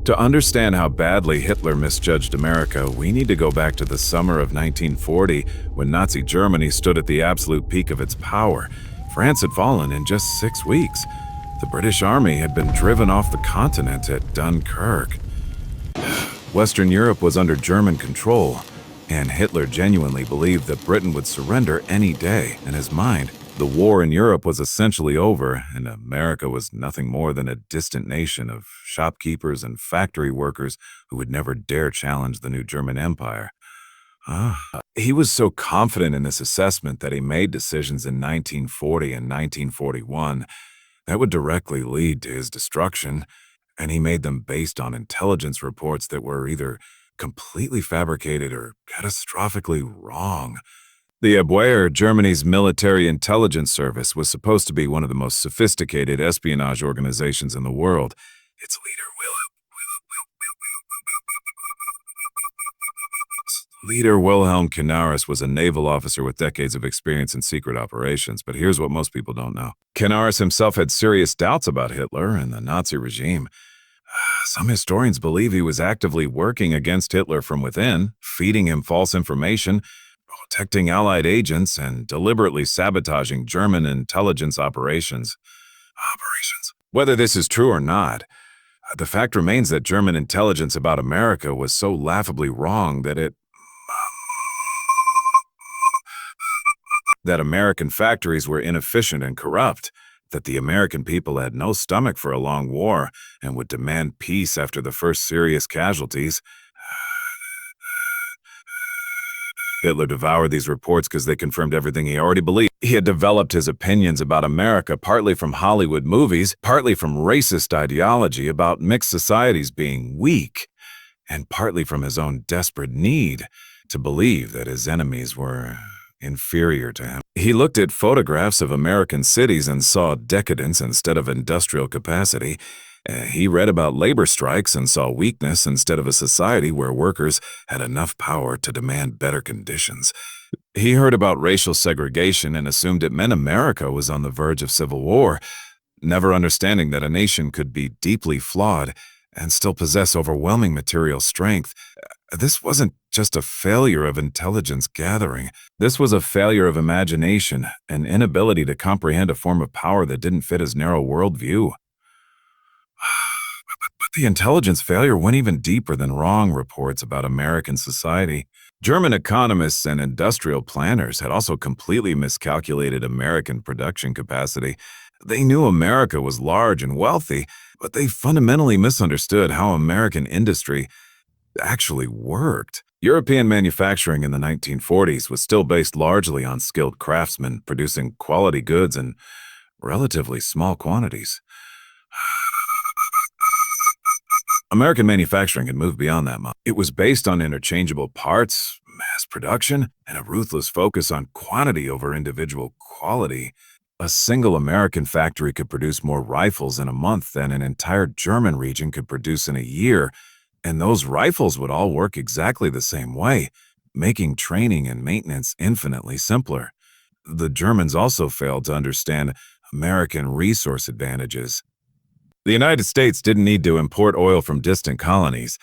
To understand how badly Hitler misjudged America, we need to go back to the summer of 1940, when Nazi Germany stood at the absolute peak of its power. France had fallen in just 6 weeks. The British Army had been driven off the continent at Dunkirk. Western Europe was under German control, and Hitler genuinely believed that Britain would surrender any day. In his mind, the war in Europe was essentially over, and America was nothing more than a distant nation of shopkeepers and factory workers who would never dare challenge the new German Empire. He was so confident in this assessment that he made decisions in 1940 and 1941 that would directly lead to his destruction, and he made them based on intelligence reports that were either completely fabricated or catastrophically wrong. The Abwehr, Germany's military intelligence service, was supposed to be one of the most sophisticated espionage organizations in the world. Its leader, Wilhelm Canaris, was a naval officer with decades of experience in secret operations, but here's what most people don't know. Canaris himself had serious doubts about Hitler and the Nazi regime. Some historians believe he was actively working against Hitler from within, feeding him false information, protecting Allied agents, and deliberately sabotaging German intelligence operations. Whether this is true or not, the fact remains that German intelligence about America was so laughably wrong that American factories were inefficient and corrupt, that the American people had no stomach for a long war and would demand peace after the first serious casualties. Hitler devoured these reports because they confirmed everything he already believed. He had developed his opinions about America partly from Hollywood movies, partly from racist ideology about mixed societies being weak, and partly from his own desperate need to believe that his enemies were inferior to him. He looked at photographs of American cities and saw decadence instead of industrial capacity. He read about labor strikes and saw weakness instead of a society where workers had enough power to demand better conditions. He heard about racial segregation and assumed it meant America was on the verge of civil war, never understanding that a nation could be deeply flawed and still possess overwhelming material strength. This wasn't just a failure of intelligence gathering. This was a failure of imagination, an inability to comprehend a form of power that didn't fit his narrow worldview. But the intelligence failure went even deeper than wrong reports about American society. German economists and industrial planners had also completely miscalculated American production capacity. They knew America was large and wealthy, but they fundamentally misunderstood how American industry actually worked. European manufacturing in the 1940s was still based largely on skilled craftsmen producing quality goods in relatively small quantities. American manufacturing had moved beyond that model. It was based on interchangeable parts, mass production, and a ruthless focus on quantity over individual quality. A single American factory could produce more rifles in a month than an entire German region could produce in a year, and those rifles would all work exactly the same way, making training and maintenance infinitely simpler. The Germans also failed to understand American resource advantages. The United States didn't need to import oil from distant colonies.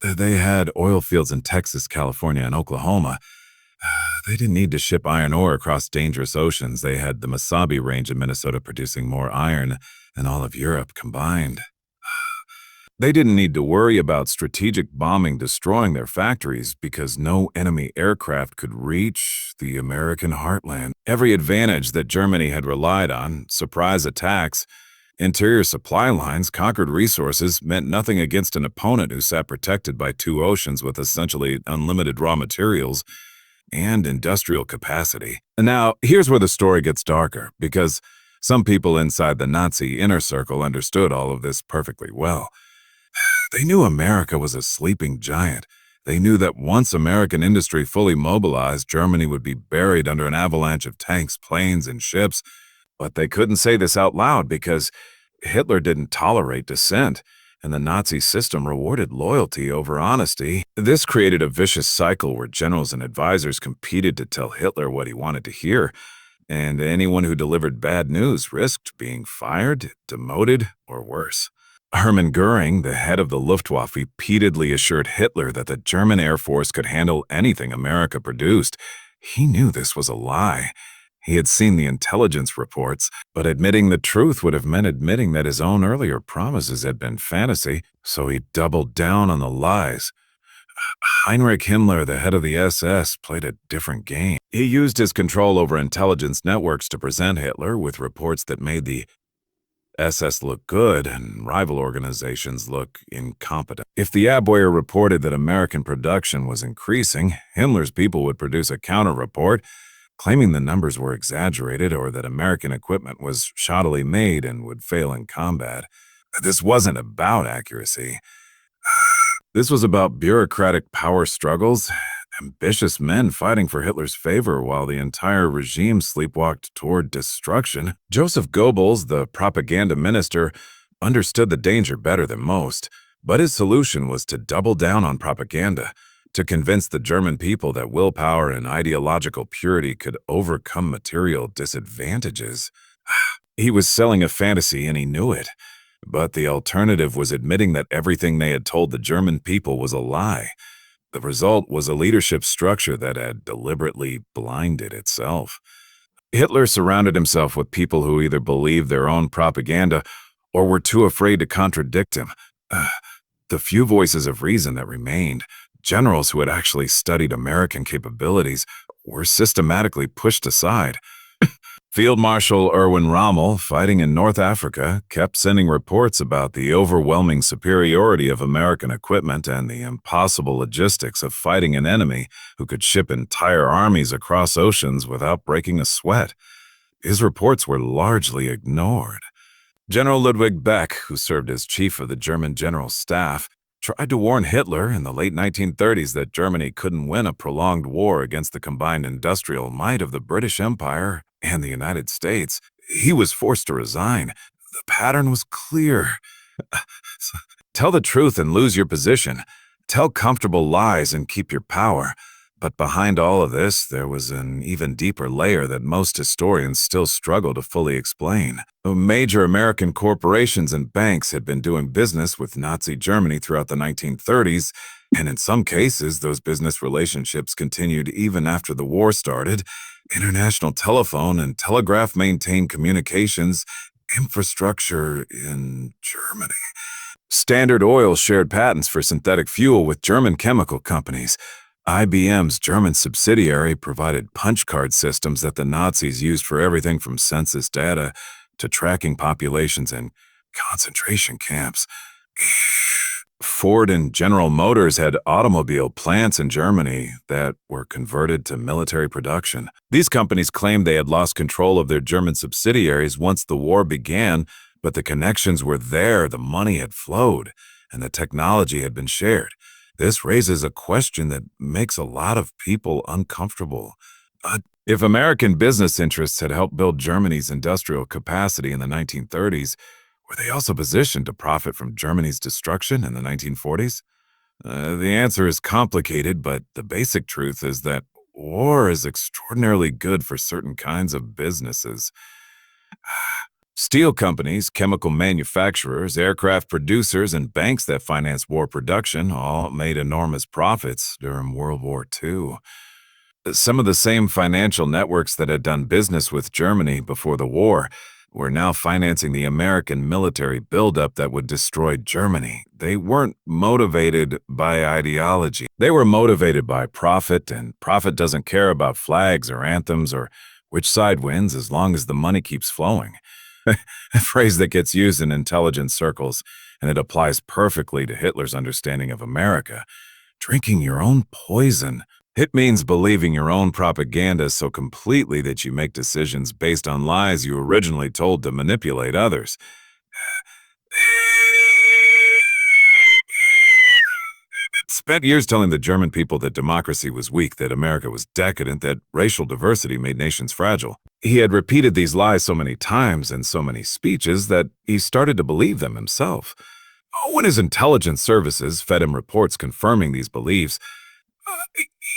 They had oil fields in Texas, California, and Oklahoma. They didn't need to ship iron ore across dangerous oceans. They had the Mesabi Range in Minnesota producing more iron than all of Europe combined. They didn't need to worry about strategic bombing destroying their factories because no enemy aircraft could reach the American heartland. Every advantage that Germany had relied on, surprise attacks, interior supply lines, conquered resources, meant nothing against an opponent who sat protected by two oceans with essentially unlimited raw materials and industrial capacity. And now, here's where the story gets darker, because some people inside the Nazi inner circle understood all of this perfectly well. They knew America was a sleeping giant. They knew that once American industry fully mobilized, Germany would be buried under an avalanche of tanks, planes, and ships. But they couldn't say this out loud because Hitler didn't tolerate dissent, and the Nazi system rewarded loyalty over honesty. This created a vicious cycle where generals and advisors competed to tell Hitler what he wanted to hear, and anyone who delivered bad news risked being fired, demoted, or worse. Hermann Goering, the head of the Luftwaffe, repeatedly assured Hitler that the German Air Force could handle anything America produced. He knew this was a lie. He had seen the intelligence reports, but admitting the truth would have meant admitting that his own earlier promises had been fantasy, so he doubled down on the lies. Heinrich Himmler, the head of the SS, played a different game. He used his control over intelligence networks to present Hitler with reports that made the SS look good and rival organizations look incompetent. If the Abwehr reported that American production was increasing, Himmler's people would produce a counter-report claiming the numbers were exaggerated or that American equipment was shoddily made and would fail in combat. This wasn't about accuracy. This was about bureaucratic power struggles, ambitious men fighting for Hitler's favor while the entire regime sleepwalked toward destruction. Joseph Goebbels, the propaganda minister, understood the danger better than most, but his solution was to double down on propaganda, to convince the German people that willpower and ideological purity could overcome material disadvantages. He was selling a fantasy and he knew it. But the alternative was admitting that everything they had told the German people was a lie. The result was a leadership structure that had deliberately blinded itself. Hitler surrounded himself with people who either believed their own propaganda or were too afraid to contradict him. The few voices of reason that remained, generals who had actually studied American capabilities, were systematically pushed aside. Field Marshal Erwin Rommel, fighting in North Africa, kept sending reports about the overwhelming superiority of American equipment and the impossible logistics of fighting an enemy who could ship entire armies across oceans without breaking a sweat. His reports were largely ignored. General Ludwig Beck, who served as chief of the German General Staff, tried to warn Hitler in the late 1930s that Germany couldn't win a prolonged war against the combined industrial might of the British Empire and the United States. He was forced to resign. The pattern was clear. Tell the truth and lose your position. Tell comfortable lies and keep your power. But behind all of this, there was an even deeper layer that most historians still struggle to fully explain. Major American corporations and banks had been doing business with Nazi Germany throughout the 1930s, and in some cases, those business relationships continued even after the war started. International telephone and telegraph maintained communications infrastructure in Germany. Standard Oil shared patents for synthetic fuel with German chemical companies. IBM's German subsidiary provided punch card systems that the Nazis used for everything from census data to tracking populations in concentration camps. Ford and General Motors had automobile plants in Germany that were converted to military production. These companies claimed they had lost control of their German subsidiaries once the war began, but the connections were there, the money had flowed, and the technology had been shared. This raises a question that makes a lot of people uncomfortable. If American business interests had helped build Germany's industrial capacity in the 1930s, were they also positioned to profit from Germany's destruction in the 1940s? The answer is complicated, but the basic truth is that war is extraordinarily good for certain kinds of businesses. Steel companies, chemical manufacturers, aircraft producers, and banks that finance war production all made enormous profits during World War II. Some of the same financial networks that had done business with Germany before the war were now financing the American military buildup that would destroy Germany. They weren't motivated by ideology. They were motivated by profit, and profit doesn't care about flags or anthems or which side wins as long as the money keeps flowing. A phrase that gets used in intelligence circles, and it applies perfectly to Hitler's understanding of America. Drinking your own poison. It means believing your own propaganda so completely that you make decisions based on lies you originally told to manipulate others. Spent years telling the German people that democracy was weak, that America was decadent, that racial diversity made nations fragile. He had repeated these lies so many times in so many speeches that he started to believe them himself. When his intelligence services fed him reports confirming these beliefs,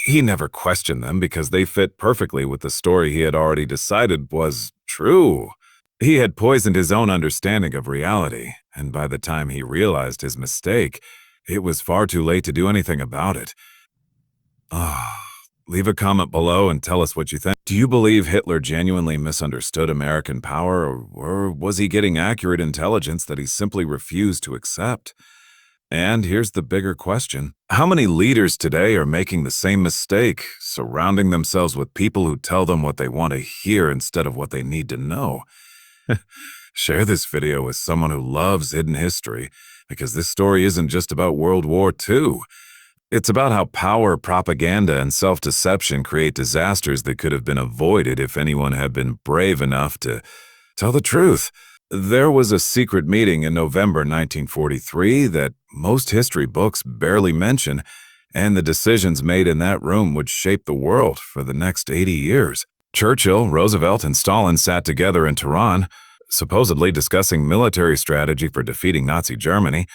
he never questioned them because they fit perfectly with the story he had already decided was true. He had poisoned his own understanding of reality. And by the time he realized his mistake, it was far too late to do anything about it. Ah, leave a comment below and tell us what you think. Do you believe Hitler genuinely misunderstood American power, or was he getting accurate intelligence that he simply refused to accept? And here's the bigger question. How many leaders today are making the same mistake, surrounding themselves with people who tell them what they want to hear instead of what they need to know? Share this video with someone who loves hidden history, because this story isn't just about World War II. It's about how power, propaganda, and self-deception create disasters that could have been avoided if anyone had been brave enough to tell the truth. There was a secret meeting in November 1943 that most history books barely mention, and the decisions made in that room would shape the world for the next 80 years. Churchill, Roosevelt, and Stalin sat together in Tehran, supposedly discussing military strategy for defeating Nazi Germany.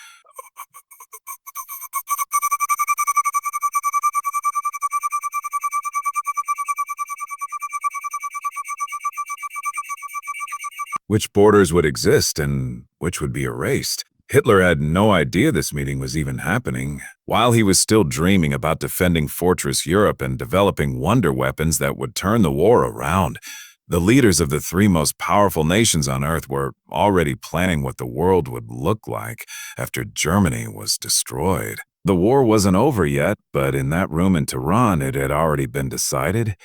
Which borders would exist and which would be erased. Hitler had no idea this meeting was even happening, while he was still dreaming about defending Fortress Europe and developing wonder weapons that would turn the war around. The leaders of the three most powerful nations on Earth were already planning what the world would look like after Germany was destroyed. The war wasn't over yet, but in that room in Tehran, it had already been decided.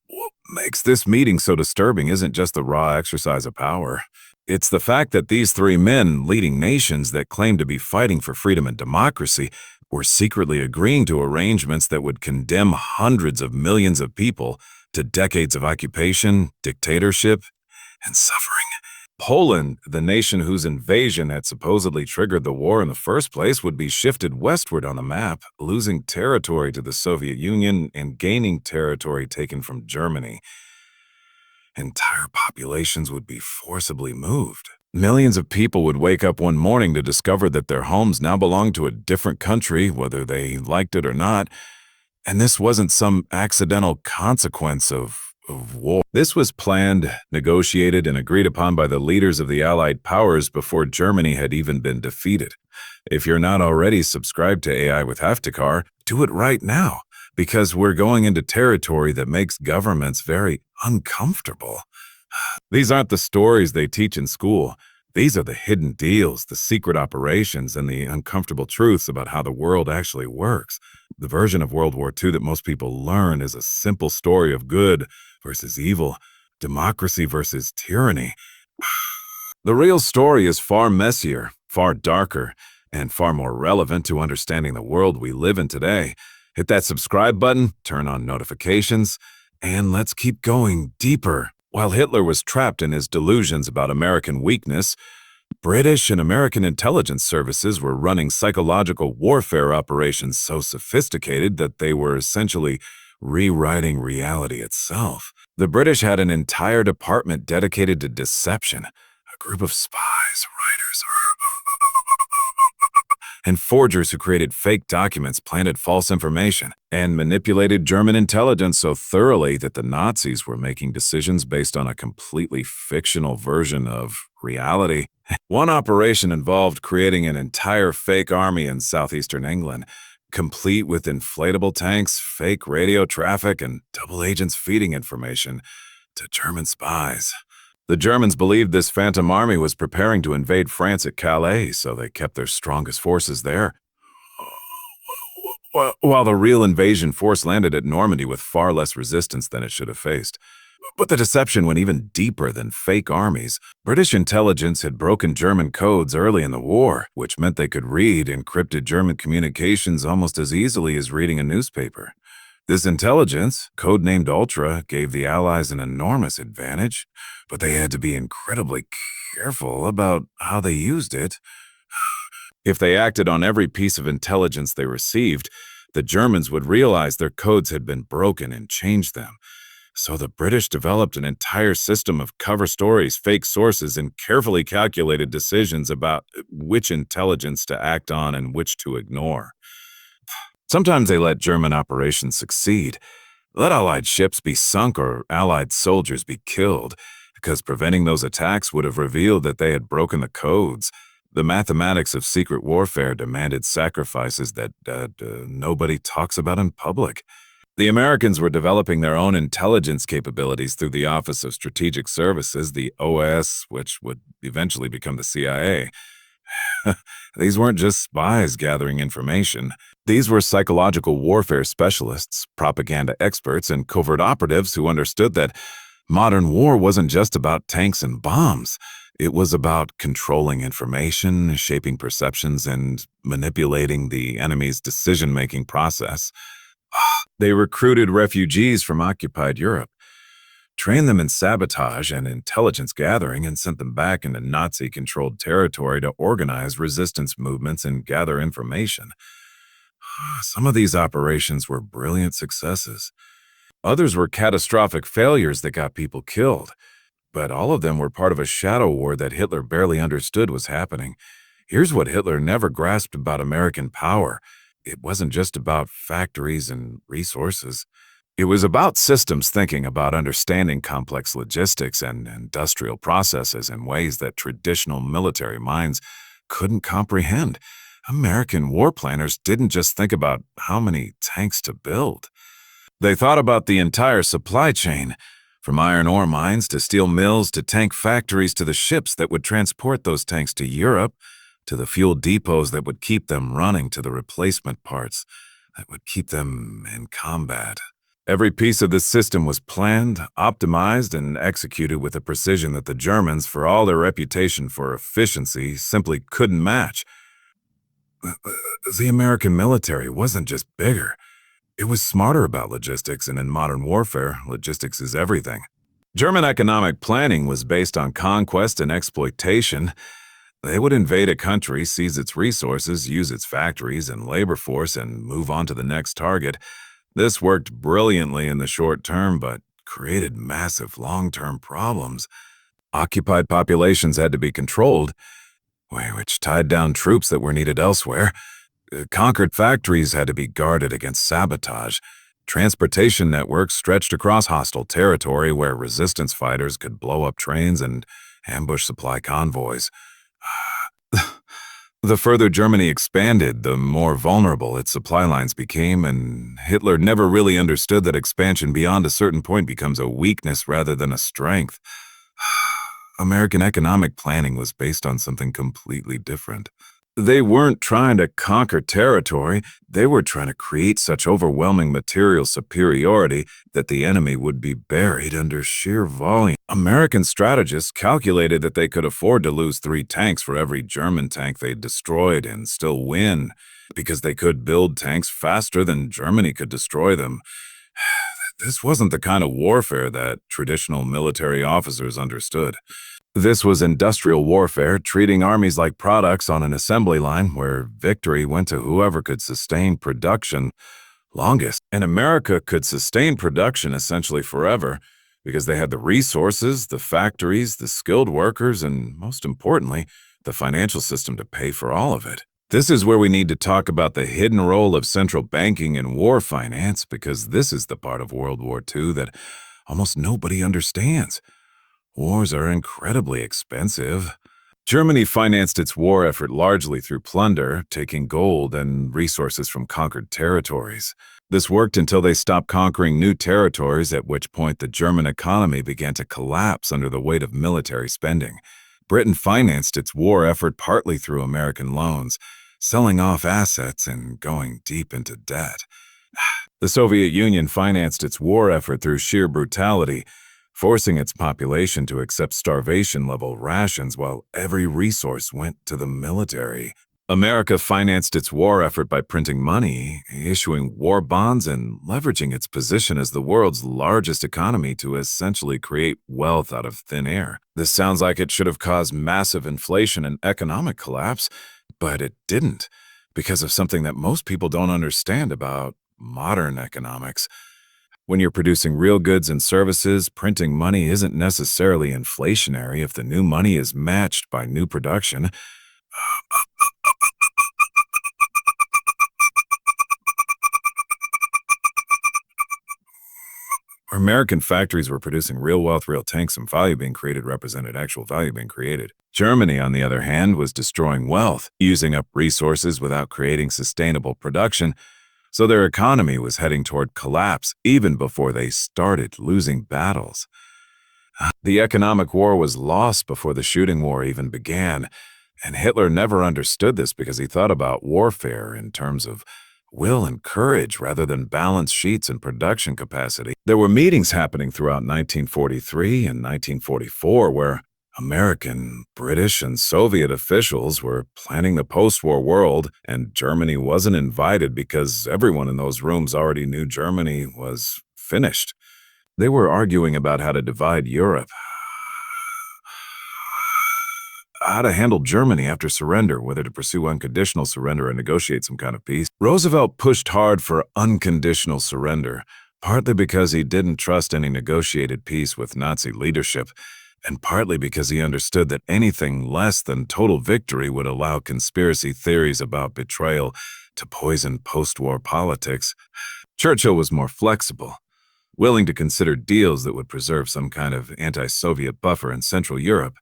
What makes this meeting so disturbing isn't just the raw exercise of power. It's the fact that these three men, leading nations that claim to be fighting for freedom and democracy, were secretly agreeing to arrangements that would condemn hundreds of millions of people to decades of occupation, dictatorship, and suffering. Poland, the nation whose invasion had supposedly triggered the war in the first place, would be shifted westward on the map, losing territory to the Soviet Union and gaining territory taken from Germany. Entire populations would be forcibly moved. Millions of people would wake up one morning to discover that their homes now belonged to a different country, whether they liked it or not. And this wasn't some accidental consequence of war. This was planned, negotiated, and agreed upon by the leaders of the Allied powers before Germany had even been defeated. If you're not already subscribed to AI with Haftakar, do it right now, because we're going into territory that makes governments very uncomfortable. These aren't the stories they teach in school. These are the hidden deals, the secret operations, and the uncomfortable truths about how the world actually works. The version of World War II that most people learn is a simple story of good versus evil, democracy versus tyranny. The real story is far messier, far darker, and far more relevant to understanding the world we live in today. Hit that subscribe button, turn on notifications, and let's keep going deeper. While Hitler was trapped in his delusions about American weakness, British and American intelligence services were running psychological warfare operations so sophisticated that they were essentially rewriting reality itself. The British had an entire department dedicated to deception, a group of spies, writers, and forgers who created fake documents, planted false information, and manipulated German intelligence so thoroughly that the Nazis were making decisions based on a completely fictional version of reality. One operation involved creating an entire fake army in southeastern England, complete with inflatable tanks, fake radio traffic, and double agents feeding information to German spies. The Germans believed this phantom army was preparing to invade France at Calais, so they kept their strongest forces there. While the real invasion force landed at Normandy with far less resistance than it should have faced. But the deception went even deeper than fake armies. British intelligence had broken German codes early in the war, which meant they could read encrypted German communications almost as easily as reading a newspaper. This intelligence, codenamed Ultra, gave the Allies an enormous advantage, but they had to be incredibly careful about how they used it. If they acted on every piece of intelligence they received, the Germans would realize their codes had been broken and change them. So the British developed an entire system of cover stories, fake sources, and carefully calculated decisions about which intelligence to act on and which to ignore. Sometimes they let German operations succeed, let Allied ships be sunk or Allied soldiers be killed, because preventing those attacks would have revealed that they had broken the codes. The mathematics of secret warfare demanded sacrifices that nobody talks about in public. The Americans were developing their own intelligence capabilities through the Office of Strategic Services, the OS, which would eventually become the CIA. These weren't just spies gathering information. These were psychological warfare specialists, propaganda experts, and covert operatives who understood that modern war wasn't just about tanks and bombs. It was about controlling information, shaping perceptions, and manipulating the enemy's decision-making process. They recruited refugees from occupied Europe, trained them in sabotage and intelligence gathering, and sent them back into Nazi-controlled territory to organize resistance movements and gather information. Some of these operations were brilliant successes. Others were catastrophic failures that got people killed. But all of them were part of a shadow war that Hitler barely understood was happening. Here's what Hitler never grasped about American power. It wasn't just about factories and resources. It was about systems thinking, about understanding complex logistics and industrial processes in ways that traditional military minds couldn't comprehend. American war planners didn't just think about how many tanks to build. They thought about the entire supply chain, from iron ore mines to steel mills to tank factories to the ships that would transport those tanks to Europe, to the fuel depots that would keep them running, to the replacement parts that would keep them in combat. Every piece of this system was planned, optimized, and executed with a precision that the Germans, for all their reputation for efficiency, simply couldn't match. The American military wasn't just bigger. It was smarter about logistics, and in modern warfare, logistics is everything. German economic planning was based on conquest and exploitation. They would invade a country, seize its resources, use its factories and labor force, and move on to the next target. This worked brilliantly in the short term, but created massive long-term problems. Occupied populations had to be controlled, which tied down troops that were needed elsewhere. Conquered factories had to be guarded against sabotage. Transportation networks stretched across hostile territory where resistance fighters could blow up trains and ambush supply convoys. The further Germany expanded, the more vulnerable its supply lines became, and Hitler never really understood that expansion beyond a certain point becomes a weakness rather than a strength. American economic planning was based on something completely different. They weren't trying to conquer territory, they were trying to create such overwhelming material superiority that the enemy would be buried under sheer volume. American strategists calculated that they could afford to lose 3 tanks for every German tank they destroyed and still win, because they could build tanks faster than Germany could destroy them. This wasn't the kind of warfare that traditional military officers understood. This was industrial warfare, treating armies like products on an assembly line where victory went to whoever could sustain production longest. And America could sustain production essentially forever because they had the resources, the factories, the skilled workers, and most importantly, the financial system to pay for all of it. This is where we need to talk about the hidden role of central banking in war finance, because this is the part of World War II that almost nobody understands. Wars are incredibly expensive. Germany financed its war effort largely through plunder, taking gold and resources from conquered territories. This worked until they stopped conquering new territories, at which point the German economy began to collapse under the weight of military spending. Britain financed its war effort partly through American loans, selling off assets and going deep into debt. The Soviet Union financed its war effort through sheer brutality, forcing its population to accept starvation-level rations while every resource went to the military. America financed its war effort by printing money, issuing war bonds, and leveraging its position as the world's largest economy to essentially create wealth out of thin air. This sounds like it should have caused massive inflation and economic collapse, but it didn't, because of something that most people don't understand about modern economics. When you're producing real goods and services, printing money isn't necessarily inflationary if the new money is matched by new production. American factories were producing real wealth, real tanks, and value being created represented actual value being created. Germany, on the other hand, was destroying wealth, using up resources without creating sustainable production, so their economy was heading toward collapse even before they started losing battles. The economic war was lost before the shooting war even began, and Hitler never understood this because he thought about warfare in terms of will and courage rather than balance sheets and production capacity. There were meetings happening throughout 1943 and 1944 where American, British, and Soviet officials were planning the post-war world, and Germany wasn't invited because everyone in those rooms already knew Germany was finished. They were arguing about how to divide Europe, how to handle Germany after surrender, whether to pursue unconditional surrender or negotiate some kind of peace. Roosevelt pushed hard for unconditional surrender, partly because he didn't trust any negotiated peace with Nazi leadership, and partly because he understood that anything less than total victory would allow conspiracy theories about betrayal to poison post-war politics. Churchill was more flexible, willing to consider deals that would preserve some kind of anti-Soviet buffer in Central Europe.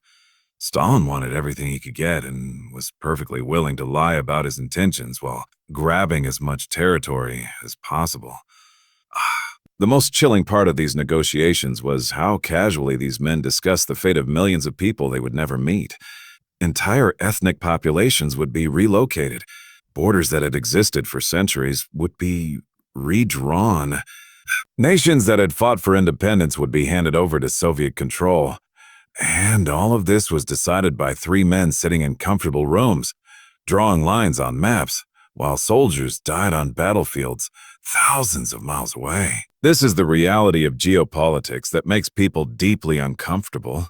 Stalin wanted everything he could get and was perfectly willing to lie about his intentions while grabbing as much territory as possible. The most chilling part of these negotiations was how casually these men discussed the fate of millions of people they would never meet. Entire ethnic populations would be relocated. Borders that had existed for centuries would be redrawn. Nations that had fought for independence would be handed over to Soviet control. And all of this was decided by three men sitting in comfortable rooms, drawing lines on maps, while soldiers died on battlefields thousands of miles away. This is the reality of geopolitics that makes people deeply uncomfortable.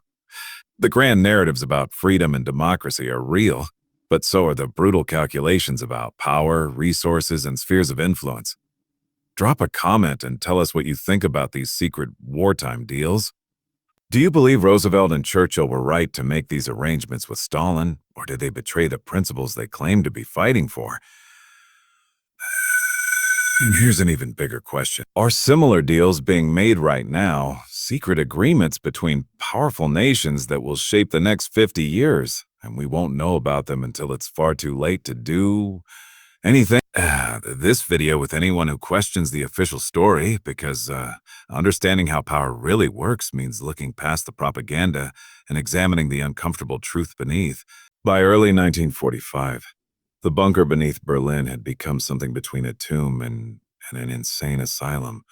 The grand narratives about freedom and democracy are real, but so are the brutal calculations about power, resources, and spheres of influence. Drop a comment and tell us what you think about these secret wartime deals. Do you believe Roosevelt and Churchill were right to make these arrangements with Stalin, or did they betray the principles they claimed to be fighting for? And here's an even bigger question. Are similar deals being made right now, secret agreements between powerful nations that will shape the next 50 years, and we won't know about them until it's far too late to do anything? This video with anyone who questions the official story, because understanding how power really works means looking past the propaganda and examining the uncomfortable truth beneath. By early 1945, the bunker beneath Berlin had become something between a tomb and an insane asylum,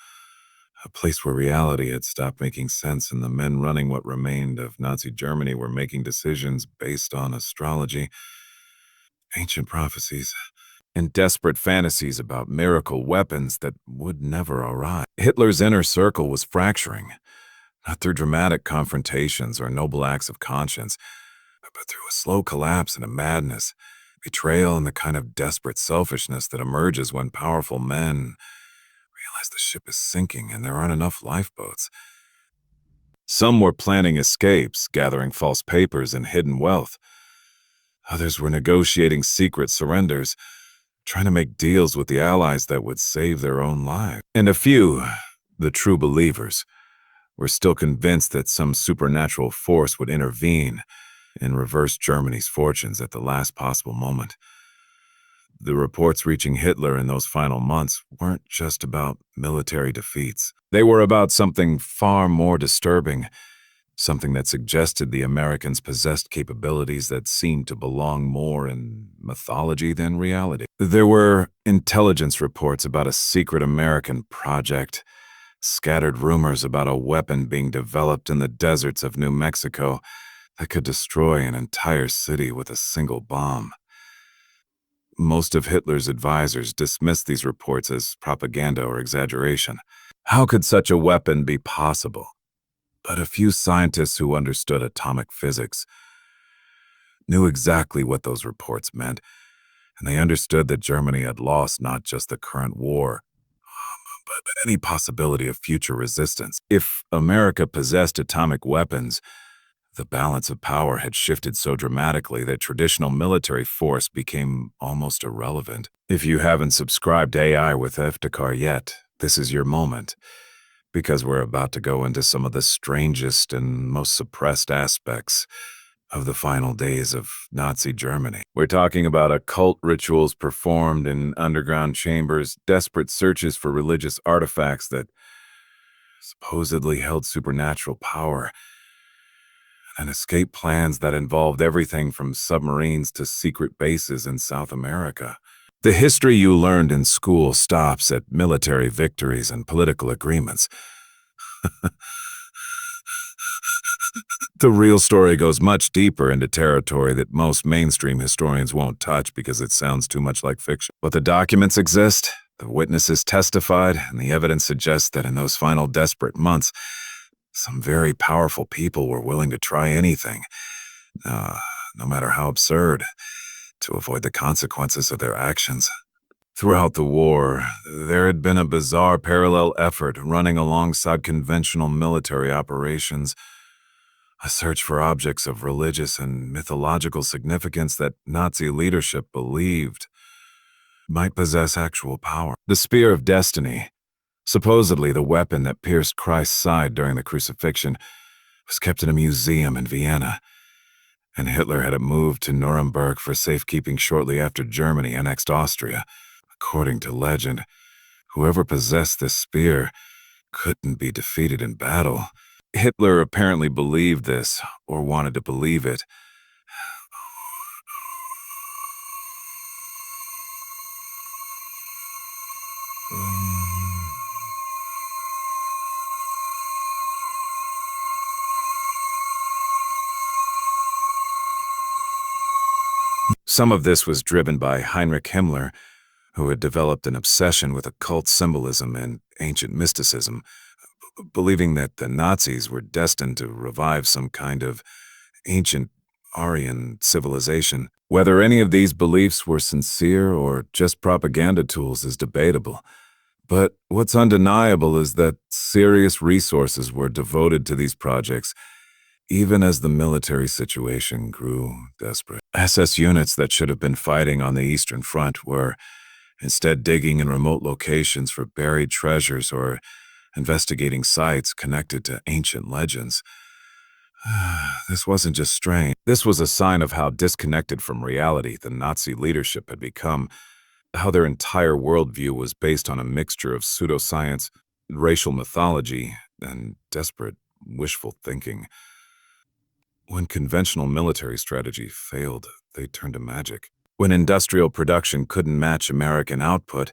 a place where reality had stopped making sense and the men running what remained of Nazi Germany were making decisions based on astrology, ancient prophecies, and desperate fantasies about miracle weapons that would never arrive. Hitler's inner circle was fracturing, not through dramatic confrontations or noble acts of conscience, but through a slow collapse and a madness, betrayal, and the kind of desperate selfishness that emerges when powerful men realize the ship is sinking and there aren't enough lifeboats. Some were planning escapes, gathering false papers and hidden wealth. Others were negotiating secret surrenders, trying to make deals with the Allies that would save their own lives. And a few, the true believers, were still convinced that some supernatural force would intervene and reverse Germany's fortunes at the last possible moment. The reports reaching Hitler in those final months weren't just about military defeats. They were about something far more disturbing, something that suggested the Americans possessed capabilities that seemed to belong more in mythology than reality. There were intelligence reports about a secret American project, scattered rumors about a weapon being developed in the deserts of New Mexico that could destroy an entire city with a single bomb. Most of Hitler's advisors dismissed these reports as propaganda or exaggeration. How could such a weapon be possible? But a few scientists who understood atomic physics knew exactly what those reports meant, and they understood that Germany had lost not just the current war, but any possibility of future resistance. If America possessed atomic weapons, the balance of power had shifted so dramatically that traditional military force became almost irrelevant. If you haven't subscribed to AI with Iftikhar yet, this is your moment, because we're about to go into some of the strangest and most suppressed aspects of the final days of Nazi Germany. We're talking about occult rituals performed in underground chambers, desperate searches for religious artifacts that supposedly held supernatural power, and escape plans that involved everything from submarines to secret bases in South America. The history you learned in school stops at military victories and political agreements. The real story goes much deeper into territory that most mainstream historians won't touch because it sounds too much like fiction. But the documents exist, the witnesses testified, and the evidence suggests that in those final desperate months, some very powerful people were willing to try anything, no matter how absurd, to avoid the consequences of their actions. Throughout the war, there had been a bizarre parallel effort running alongside conventional military operations, a search for objects of religious and mythological significance that Nazi leadership believed might possess actual power. The Spear of Destiny, supposedly the weapon that pierced Christ's side during the crucifixion, was kept in a museum in Vienna, and Hitler had it moved to Nuremberg for safekeeping shortly after Germany annexed Austria. According to legend, whoever possessed this spear couldn't be defeated in battle. Hitler apparently believed this, or wanted to believe it. Some of this was driven by Heinrich Himmler, who had developed an obsession with occult symbolism and ancient mysticism, believing that the Nazis were destined to revive some kind of ancient Aryan civilization. Whether any of these beliefs were sincere or just propaganda tools is debatable. But what's undeniable is that serious resources were devoted to these projects, even as the military situation grew desperate. SS units that should have been fighting on the Eastern Front were instead digging in remote locations for buried treasures or investigating sites connected to ancient legends. This wasn't just strange. This was a sign of how disconnected from reality the Nazi leadership had become, how their entire worldview was based on a mixture of pseudoscience, racial mythology, and desperate, wishful thinking. When conventional military strategy failed, they turned to magic. When industrial production couldn't match American output,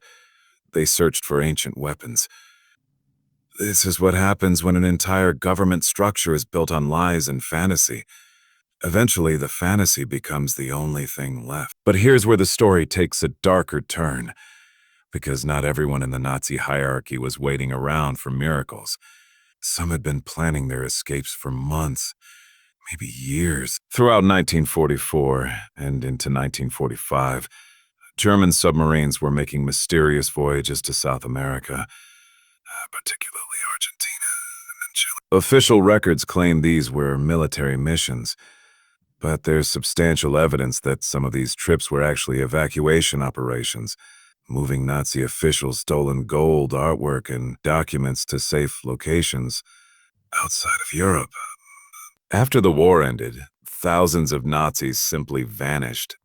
they searched for ancient weapons. This is what happens when an entire government structure is built on lies and fantasy. Eventually, the fantasy becomes the only thing left. But here's where the story takes a darker turn, because not everyone in the Nazi hierarchy was waiting around for miracles. Some had been planning their escapes for months, maybe years. Throughout 1944 and into 1945, German submarines were making mysterious voyages to South America, particularly Argentina and Chile. Official records claim these were military missions, but there's substantial evidence that some of these trips were actually evacuation operations, moving Nazi officials stolen gold, artwork, and documents to safe locations outside of Europe. After the war ended, thousands of Nazis simply vanished,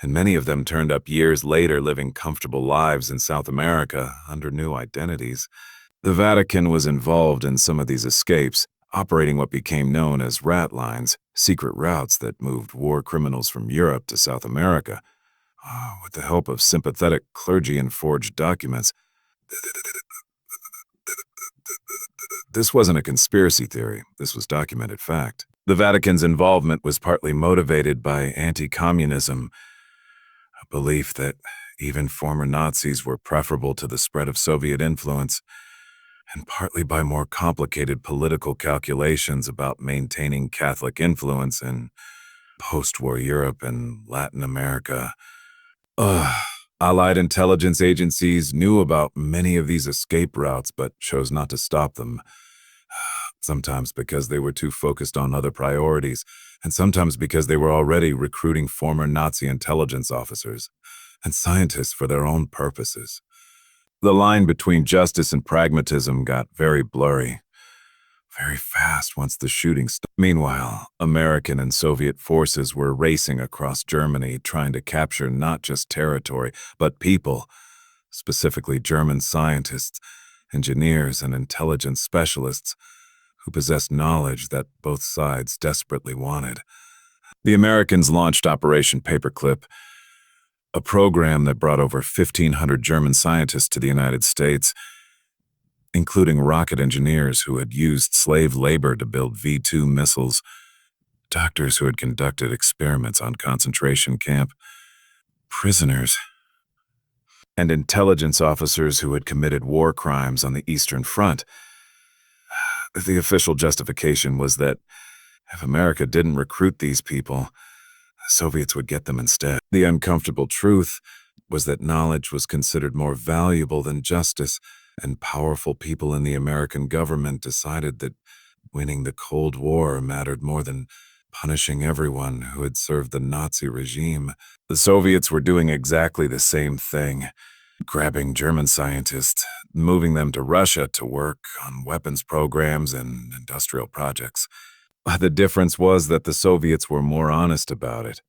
and many of them turned up years later living comfortable lives in South America under new identities. The Vatican was involved in some of these escapes, operating what became known as rat lines, secret routes that moved war criminals from Europe to South America. With the help of sympathetic clergy and forged documents. This wasn't a conspiracy theory, this was documented fact. The Vatican's involvement was partly motivated by anti-communism, a belief that even former Nazis were preferable to the spread of Soviet influence, and partly by more complicated political calculations about maintaining Catholic influence in post-war Europe and Latin America. Allied intelligence agencies knew about many of these escape routes but chose not to stop them. Sometimes because they were too focused on other priorities, and sometimes because they were already recruiting former Nazi intelligence officers and scientists for their own purposes. The line between justice and pragmatism got very blurry. very fast once the shooting stopped. Meanwhile, American and Soviet forces were racing across Germany, trying to capture not just territory, but people, specifically German scientists, engineers, and intelligence specialists who possessed knowledge that both sides desperately wanted. The Americans launched Operation Paperclip, a program that brought over 1,500 German scientists to the United States, including rocket engineers who had used slave labor to build V-2 missiles, doctors who had conducted experiments on concentration camp, prisoners, and intelligence officers who had committed war crimes on the Eastern Front. The official justification was that if America didn't recruit these people, the Soviets would get them instead. The uncomfortable truth was that knowledge was considered more valuable than justice, and powerful people in the American government decided that winning the Cold War mattered more than punishing everyone who had served the Nazi regime. The Soviets were doing exactly the same thing, grabbing German scientists, moving them to Russia to work on weapons programs and industrial projects. The difference was that the Soviets were more honest about it,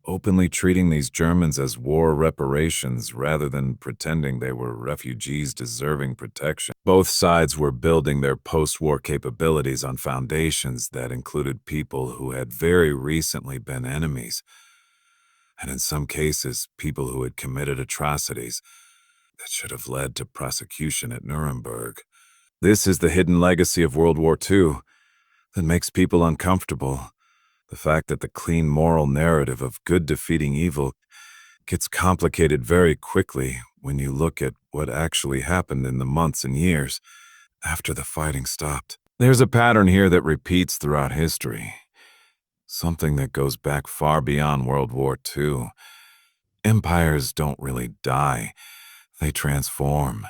openly treating these Germans as war reparations rather than pretending they were refugees deserving protection. Both sides were building their post-war capabilities on foundations that included people who had very recently been enemies, and in some cases, people who had committed atrocities that should have led to prosecution at Nuremberg. This is the hidden legacy of World War II that makes people uncomfortable. The fact that the clean moral narrative of good defeating evil gets complicated very quickly when you look at what actually happened in the months and years after the fighting stopped. There's a pattern here that repeats throughout history, something that goes back far beyond World War II. Empires don't really die, they transform.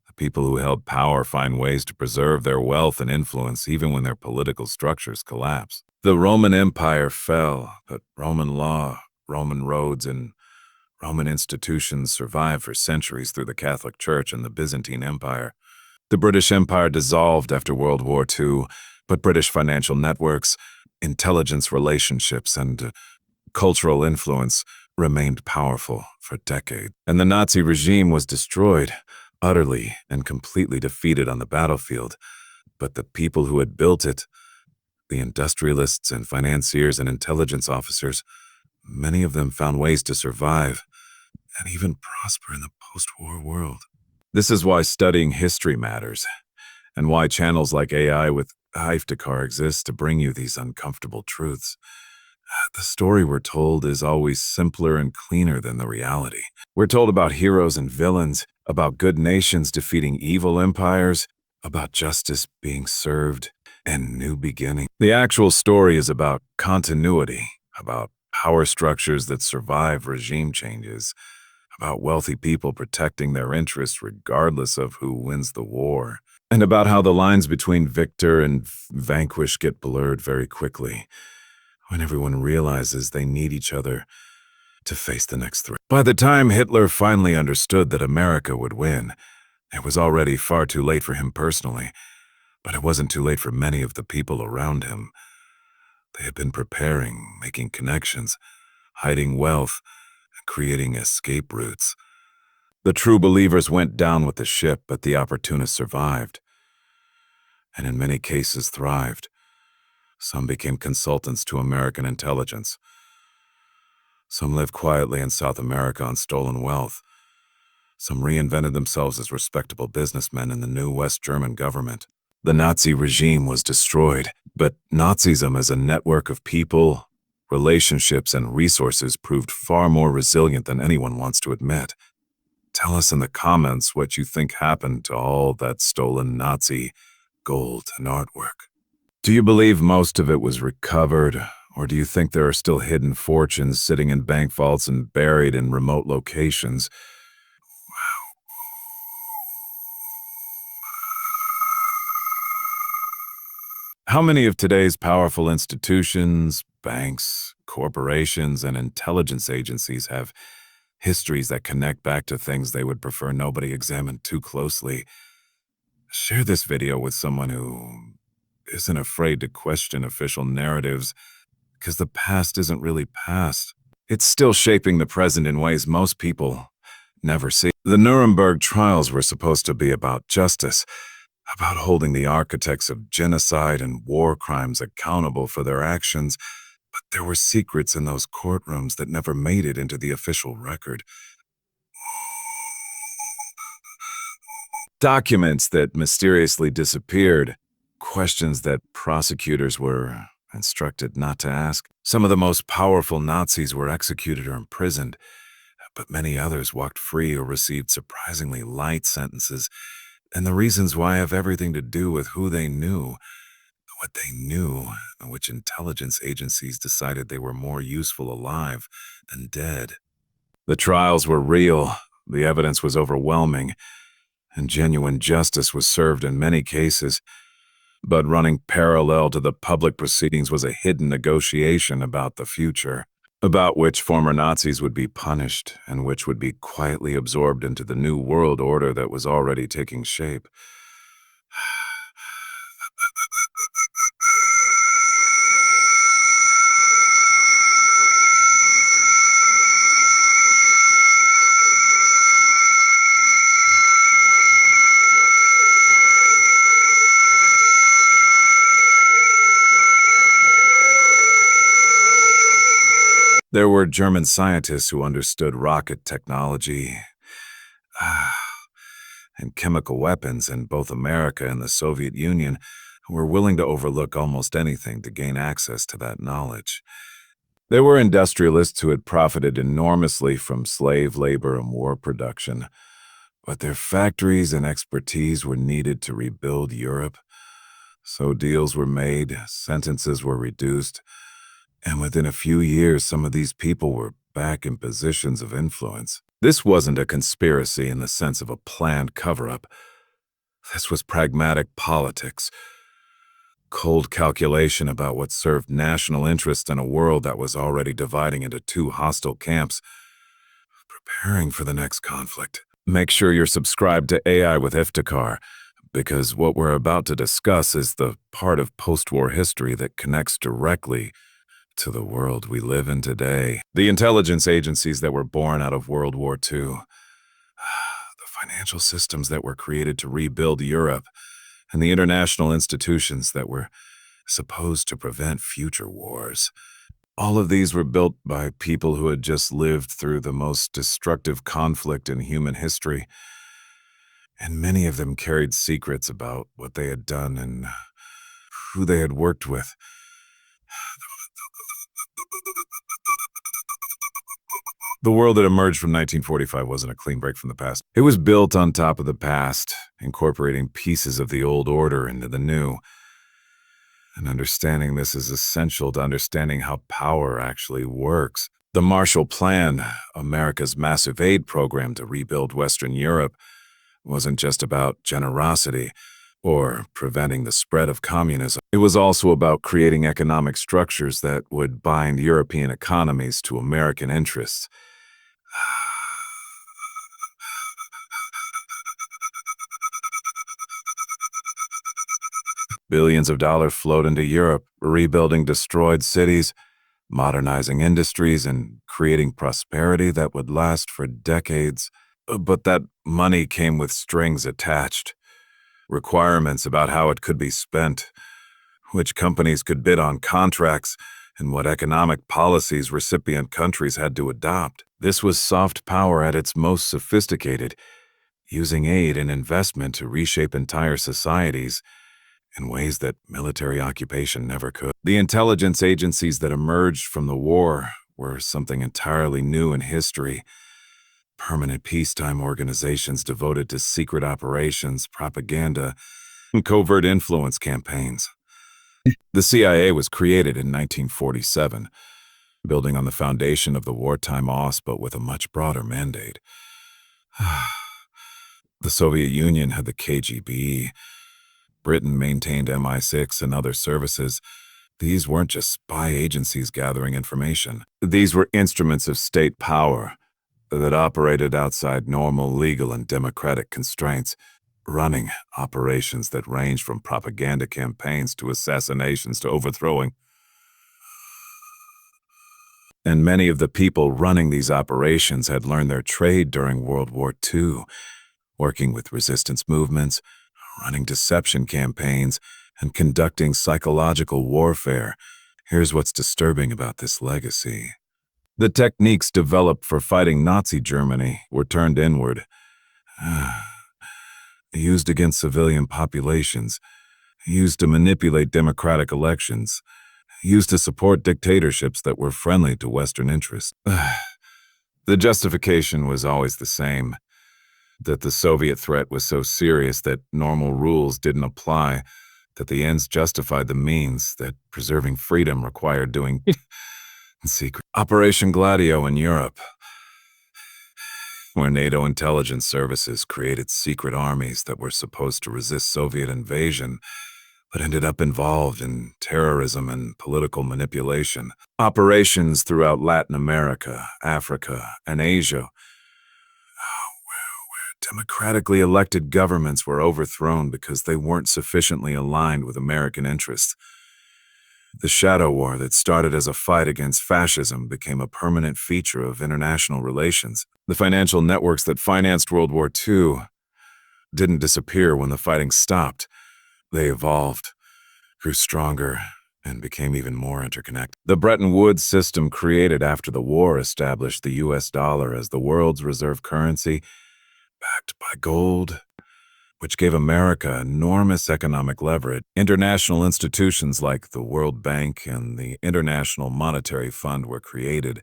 The people who held power find ways to preserve their wealth and influence even when their political structures collapse. The Roman Empire fell, but Roman law, Roman roads, and Roman institutions survived for centuries through the Catholic Church and the Byzantine Empire. The British Empire dissolved after World War II, but British financial networks, intelligence relationships, and cultural influence remained powerful for decades. And the Nazi regime was destroyed, utterly and completely defeated on the battlefield. But the people who had built it, the industrialists and financiers and intelligence officers, many of them found ways to survive and even prosper in the post-war world. This is why studying history matters, and why channels like AI with Iftikhar exist to bring you these uncomfortable truths. The story we're told is always simpler and cleaner than the reality. We're told about heroes and villains, about good nations defeating evil empires, about justice being served, and new beginnings. The actual story is about continuity, about power structures that survive regime changes, about wealthy people protecting their interests regardless of who wins the war, and about how the lines between victor and vanquished get blurred very quickly when everyone realizes they need each other to face the next threat. By the time Hitler finally understood that America would win, it was already far too late for him personally, but it wasn't too late for many of the people around him. They had been preparing, making connections, hiding wealth, and creating escape routes. The true believers went down with the ship, but the opportunists survived, and in many cases thrived. Some became consultants to American intelligence. Some lived quietly in South America on stolen wealth. Some reinvented themselves as respectable businessmen in the new West German government. The Nazi regime was destroyed, but Nazism as a network of people, relationships, and resources proved far more resilient than anyone wants to admit. Tell us in the comments what you think happened to all that stolen Nazi gold and artwork. Do you believe most of it was recovered, or do you think there are still hidden fortunes sitting in bank vaults and buried in remote locations? How many of today's powerful institutions, banks, corporations, and intelligence agencies have histories that connect back to things they would prefer nobody examined too closely? Share this video with someone who isn't afraid to question official narratives, because the past isn't really past. It's still shaping the present in ways most people never see. The Nuremberg trials were supposed to be about justice, about holding the architects of genocide and war crimes accountable for their actions, but there were secrets in those courtrooms that never made it into the official record. Documents that mysteriously disappeared, questions that prosecutors were instructed not to ask. Some of the most powerful Nazis were executed or imprisoned, but many others walked free or received surprisingly light sentences. And the reasons why have everything to do with who they knew, what they knew, and which intelligence agencies decided they were more useful alive than dead. The trials were real, the evidence was overwhelming, and genuine justice was served in many cases. But running parallel to the public proceedings was a hidden negotiation about the future, about which former Nazis would be punished and which would be quietly absorbed into the new world order that was already taking shape. There were German scientists who understood rocket technology and chemical weapons in both America and the Soviet Union who were willing to overlook almost anything to gain access to that knowledge. There were industrialists who had profited enormously from slave labor and war production, but their factories and expertise were needed to rebuild Europe. So deals were made, sentences were reduced, and within a few years, some of these people were back in positions of influence. This wasn't a conspiracy in the sense of a planned cover-up. This was pragmatic politics, cold calculation about what served national interest in a world that was already dividing into two hostile camps, preparing for the next conflict. Make sure you're subscribed to AI with Iftikhar, because what we're about to discuss is the part of post-war history that connects directly to the world we live in today. The intelligence agencies that were born out of World War II, the financial systems that were created to rebuild Europe, and the international institutions that were supposed to prevent future wars. All of these were built by people who had just lived through the most destructive conflict in human history, and many of them carried secrets about what they had done and who they had worked with. The world that emerged from 1945 wasn't a clean break from the past. It was built on top of the past, incorporating pieces of the old order into the new. And understanding this is essential to understanding how power actually works. The Marshall Plan, America's massive aid program to rebuild Western Europe, wasn't just about generosity or preventing the spread of communism. It was also about creating economic structures that would bind European economies to American interests. Billions of dollars flowed into Europe, rebuilding destroyed cities, modernizing industries, and creating prosperity that would last for decades. But that money came with strings attached, requirements about how it could be spent, which companies could bid on contracts, and what economic policies recipient countries had to adopt. This was soft power at its most sophisticated, using aid and investment to reshape entire societies in ways that military occupation never could. The intelligence agencies that emerged from the war were something entirely new in history. Permanent peacetime organizations devoted to secret operations, propaganda, and covert influence campaigns. The CIA was created in 1947, building on the foundation of the wartime OSS but with a much broader mandate. The Soviet Union had the KGB. Britain maintained MI6 and other services. These weren't just spy agencies gathering information. These were instruments of state power that operated outside normal legal and democratic constraints. running operations that ranged from propaganda campaigns to assassinations to overthrowing. And many of the people running these operations had learned their trade during World War II, working with resistance movements, running deception campaigns, and conducting psychological warfare. Here's what's disturbing about this legacy. The techniques developed for fighting Nazi Germany were turned inward, used against civilian populations, used to manipulate democratic elections, used to support dictatorships that were friendly to Western interests. The justification was always the same, that the Soviet threat was so serious that normal rules didn't apply, that the ends justified the means, that preserving freedom required doing secret. Operation Gladio in Europe, where NATO intelligence services created secret armies that were supposed to resist Soviet invasion, but ended up involved in terrorism and political manipulation. Operations throughout Latin America, Africa, and Asia, where democratically elected governments were overthrown because they weren't sufficiently aligned with American interests. The shadow war that started as a fight against fascism became a permanent feature of international relations. The financial networks that financed World War II didn't disappear when the fighting stopped. They evolved, grew stronger, and became even more interconnected. The Bretton Woods system created after the war established the US dollar as the world's reserve currency, backed by gold, which gave America enormous economic leverage. International institutions like the World Bank and the International Monetary Fund were created.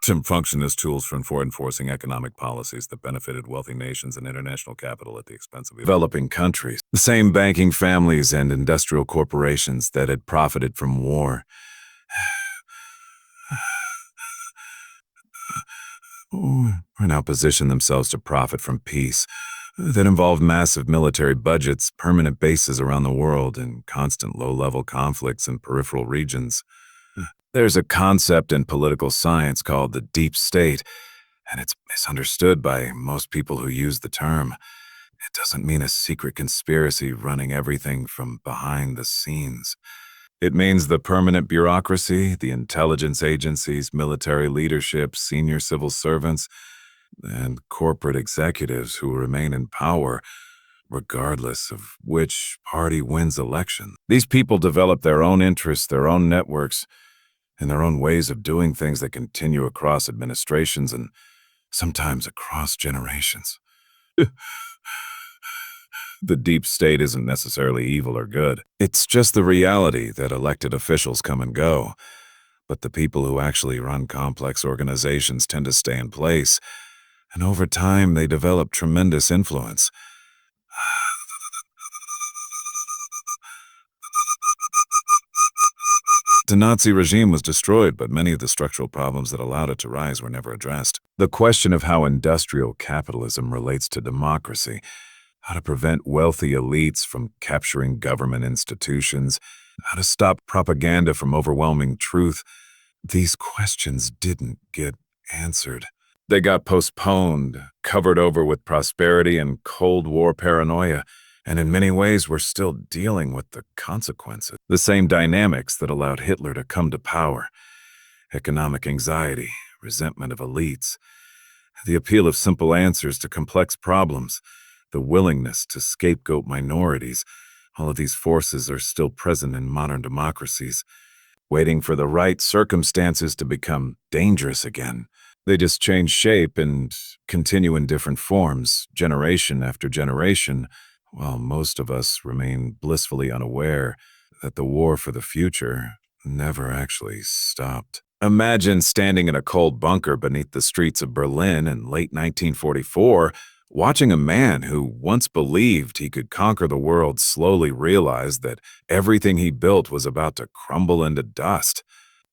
To function as tools for enforcing economic policies that benefited wealthy nations and international capital at the expense of developing countries. The same banking families and industrial corporations that had profited from war are now positioned themselves to profit from peace that involved massive military budgets, permanent bases around the world, and constant low-level conflicts in peripheral regions. There's a concept in political science called the deep state, and it's misunderstood by most people who use the term. It doesn't mean a secret conspiracy running everything from behind the scenes. It means the permanent bureaucracy, the intelligence agencies, military leadership, senior civil servants, and corporate executives who remain in power regardless of which party wins election. These people develop their own interests, their own networks, and their own ways of doing things that continue across administrations and sometimes across generations. The deep state isn't necessarily evil or good. It's just the reality that elected officials come and go, but the people who actually run complex organizations tend to stay in place, and over time they develop tremendous influence. The Nazi regime was destroyed, but many of the structural problems that allowed it to rise were never addressed. The question of how industrial capitalism relates to democracy, how to prevent wealthy elites from capturing government institutions, how to stop propaganda from overwhelming truth, these questions didn't get answered. They got postponed, covered over with prosperity and Cold War paranoia, and in many ways we're still dealing with the consequences. The same dynamics that allowed Hitler to come to power. Economic anxiety, resentment of elites, the appeal of simple answers to complex problems, the willingness to scapegoat minorities. All of these forces are still present in modern democracies, waiting for the right circumstances to become dangerous again. They just change shape and continue in different forms, generation after generation, while most of us remain blissfully unaware that the war for the future never actually stopped. Imagine standing in a cold bunker beneath the streets of Berlin in late 1944, watching a man who once believed he could conquer the world slowly realize that everything he built was about to crumble into dust.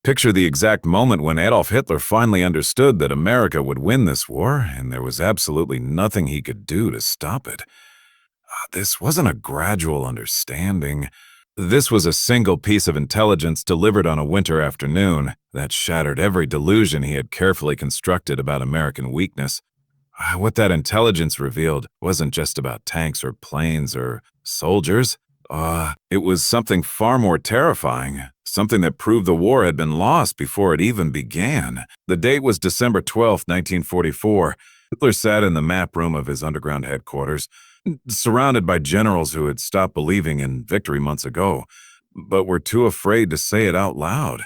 Picture the exact moment when Adolf Hitler finally understood that America would win this war, and there was absolutely nothing he could do to stop it. This wasn't a gradual understanding. This was a single piece of intelligence delivered on a winter afternoon that shattered every delusion he had carefully constructed about American weakness. What that intelligence revealed wasn't just about tanks or planes or soldiers. It was something far more terrifying, something that proved the war had been lost before it even began. The date was December 12th, 1944. Hitler sat in the map room of his underground headquarters, surrounded by generals who had stopped believing in victory months ago, but were too afraid to say it out loud.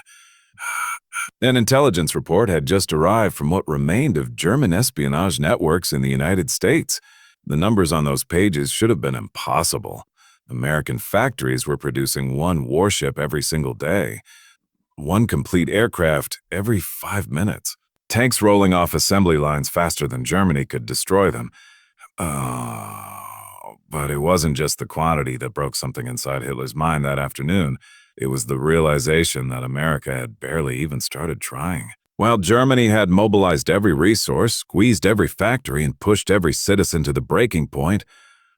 An intelligence report had just arrived from what remained of German espionage networks in the United States. The numbers on those pages should have been impossible. American factories were producing one warship every single day, one complete aircraft every 5 minutes. Tanks rolling off assembly lines faster than Germany could destroy them. But it wasn't just the quantity that broke something inside Hitler's mind that afternoon. It was the realization that America had barely even started trying. While Germany had mobilized every resource, squeezed every factory, and pushed every citizen to the breaking point,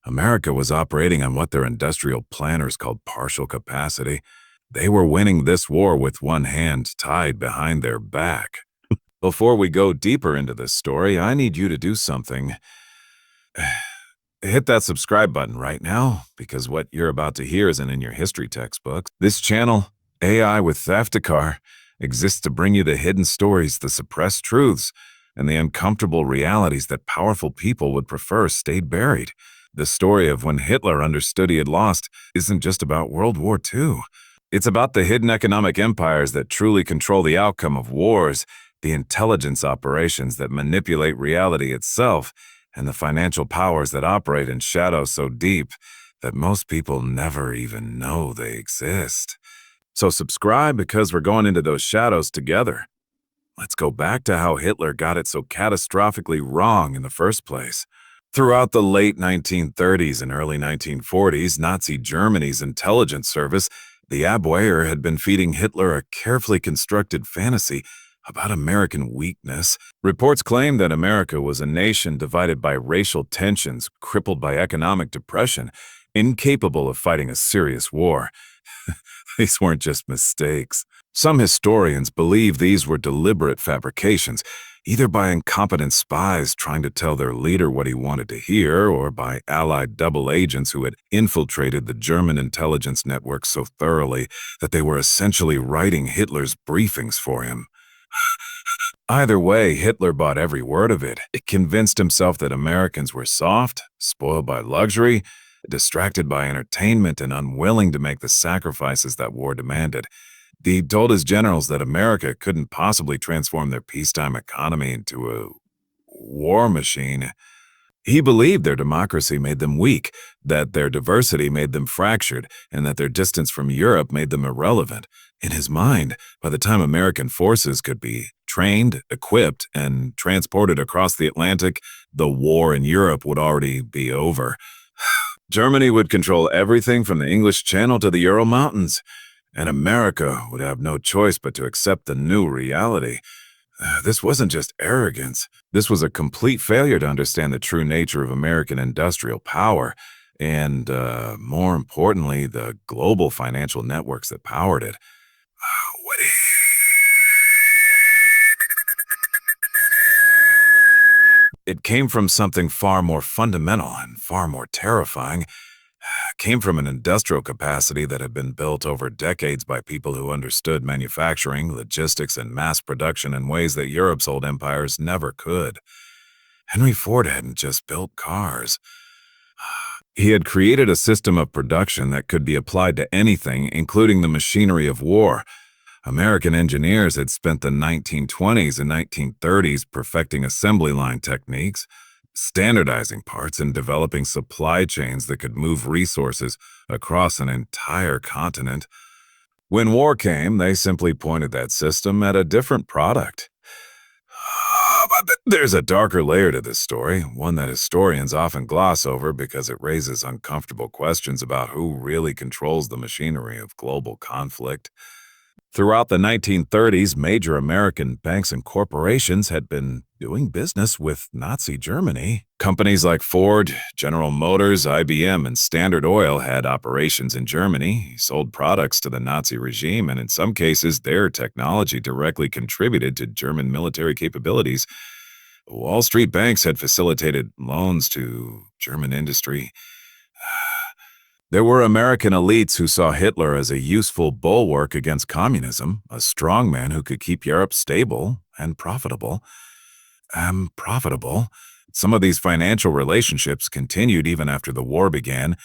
America was operating on what their industrial planners called partial capacity. They were winning this war with one hand tied behind their back. Before we go deeper into this story, I need you to do something. Hit that subscribe button right now, because what you're about to hear isn't in your history textbooks. This channel, AI with Theftikar, exists to bring you the hidden stories, the suppressed truths, and the uncomfortable realities that powerful people would prefer stayed buried. The story of when Hitler understood he had lost isn't just about World War II. It's about the hidden economic empires that truly control the outcome of wars, the intelligence operations that manipulate reality itself, and the financial powers that operate in shadows so deep that most people never even know they exist. So subscribe, because we're going into those shadows together. Let's go back to how Hitler got it so catastrophically wrong in the first place. Throughout the late 1930s and early 1940s, Nazi Germany's intelligence service, the Abwehr, had been feeding Hitler a carefully constructed fantasy about American weakness. Reports claimed that America was a nation divided by racial tensions, crippled by economic depression, incapable of fighting a serious war. These weren't just mistakes. Some historians believe these were deliberate fabrications, either by incompetent spies trying to tell their leader what he wanted to hear, or by Allied double agents who had infiltrated the German intelligence network so thoroughly that they were essentially writing Hitler's briefings for him. Either way, Hitler bought every word of it. It convinced himself that Americans were soft, spoiled by luxury, distracted by entertainment, and unwilling to make the sacrifices that war demanded. He told his generals that America couldn't possibly transform their peacetime economy into a war machine. He believed their democracy made them weak, that their diversity made them fractured, and that their distance from Europe made them irrelevant. In his mind, by the time American forces could be trained, equipped, and transported across the Atlantic, the war in Europe would already be over. Germany would control everything from the English Channel to the Ural Mountains, and America would have no choice but to accept the new reality. This wasn't just arrogance. This was a complete failure to understand the true nature of American industrial power and, more importantly, the global financial networks that powered it. What It came from something far more fundamental and far more terrifying. It came from an industrial capacity that had been built over decades by people who understood manufacturing, logistics, and mass production in ways that Europe's old empires never could. Henry Ford hadn't just built cars. He had created a system of production that could be applied to anything, including the machinery of war. American engineers had spent the 1920s and 1930s perfecting assembly line techniques, standardizing parts, and developing supply chains that could move resources across an entire continent. When war came, they simply pointed that system at a different product. But there's a darker layer to this story, one that historians often gloss over because it raises uncomfortable questions about who really controls the machinery of global conflict. Throughout the 1930s, major American banks and corporations had been doing business with Nazi Germany. Companies like Ford, General Motors, IBM, and Standard Oil had operations in Germany, sold products to the Nazi regime, and in some cases, their technology directly contributed to German military capabilities. Wall Street banks had facilitated loans to German industry. There were American elites who saw Hitler as a useful bulwark against communism, a strongman who could keep Europe stable and profitable. Some of these financial relationships continued even after the war began,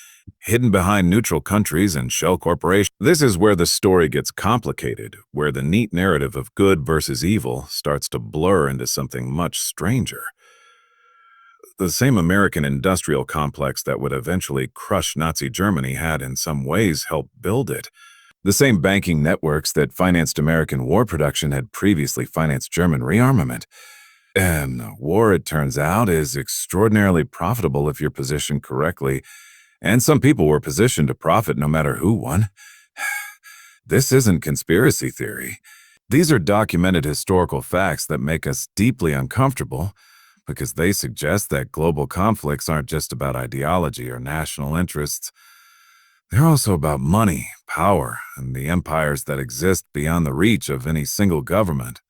hidden behind neutral countries and shell corporations. This is where the story gets complicated, where the neat narrative of good versus evil starts to blur into something much stranger. The same American industrial complex that would eventually crush Nazi Germany had in some ways helped build it. The same banking networks that financed American war production had previously financed German rearmament. And war, it turns out, is extraordinarily profitable if you're positioned correctly, and some people were positioned to profit no matter who won. This isn't conspiracy theory. These are documented historical facts that make us deeply uncomfortable because they suggest that global conflicts aren't just about ideology or national interests. They're also about money, power, and the empires that exist beyond the reach of any single government.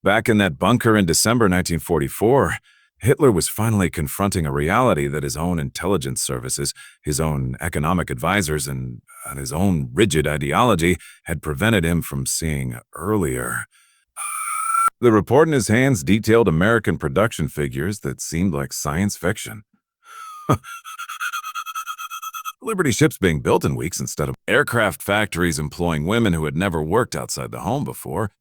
Back in that bunker in December 1944, Hitler was finally confronting a reality that his own intelligence services, his own economic advisors, and his own rigid ideology had prevented him from seeing earlier. The report in his hands detailed American production figures that seemed like science fiction. Liberty ships being built in weeks instead of aircraft factories employing women who had never worked outside the home before,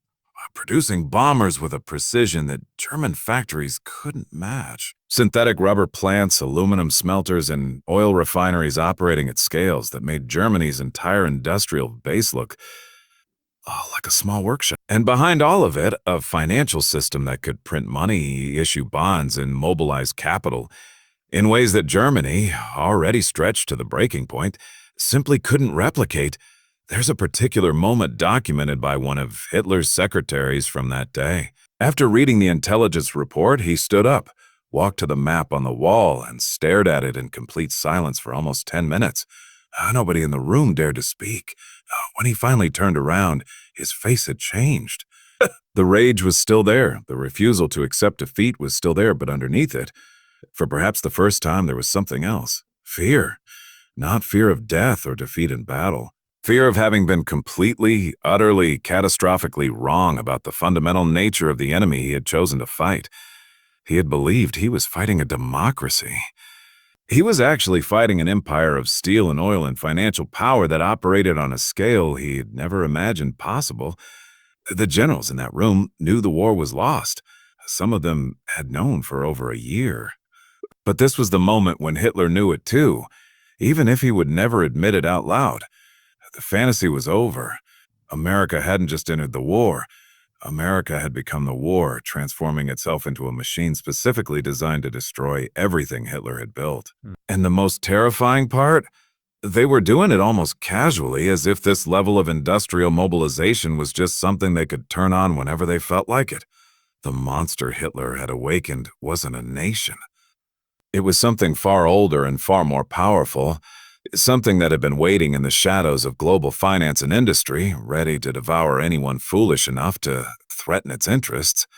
producing bombers with a precision that German factories couldn't match. Synthetic rubber plants, aluminum smelters, and oil refineries operating at scales that made Germany's entire industrial base look like a small workshop. And behind all of it, a financial system that could print money, issue bonds, and mobilize capital in ways that Germany, already stretched to the breaking point, simply couldn't replicate. There's a particular moment documented by one of Hitler's secretaries from that day. After reading the intelligence report, he stood up, walked to the map on the wall, and stared at it in complete silence for almost 10 minutes. Nobody in the room dared to speak. When he finally turned around, his face had changed. The rage was still there. The refusal to accept defeat was still there, but underneath it, for perhaps the first time, there was something else. Fear. Not fear of death or defeat in battle. Fear of having been completely, utterly, catastrophically wrong about the fundamental nature of the enemy he had chosen to fight. He had believed he was fighting a democracy. He was actually fighting an empire of steel and oil and financial power that operated on a scale he had never imagined possible. The generals in that room knew the war was lost. Some of them had known for over a year. But this was the moment when Hitler knew it too, even if he would never admit it out loud. The fantasy was over. America hadn't just entered the war. America had become the war, transforming itself into a machine specifically designed to destroy everything Hitler had built. And the most terrifying part? They were doing it almost casually, as if this level of industrial mobilization was just something they could turn on whenever they felt like it. The monster Hitler had awakened wasn't a nation. It was something far older and far more powerful, something that had been waiting in the shadows of global finance and industry, ready to devour anyone foolish enough to threaten its interests.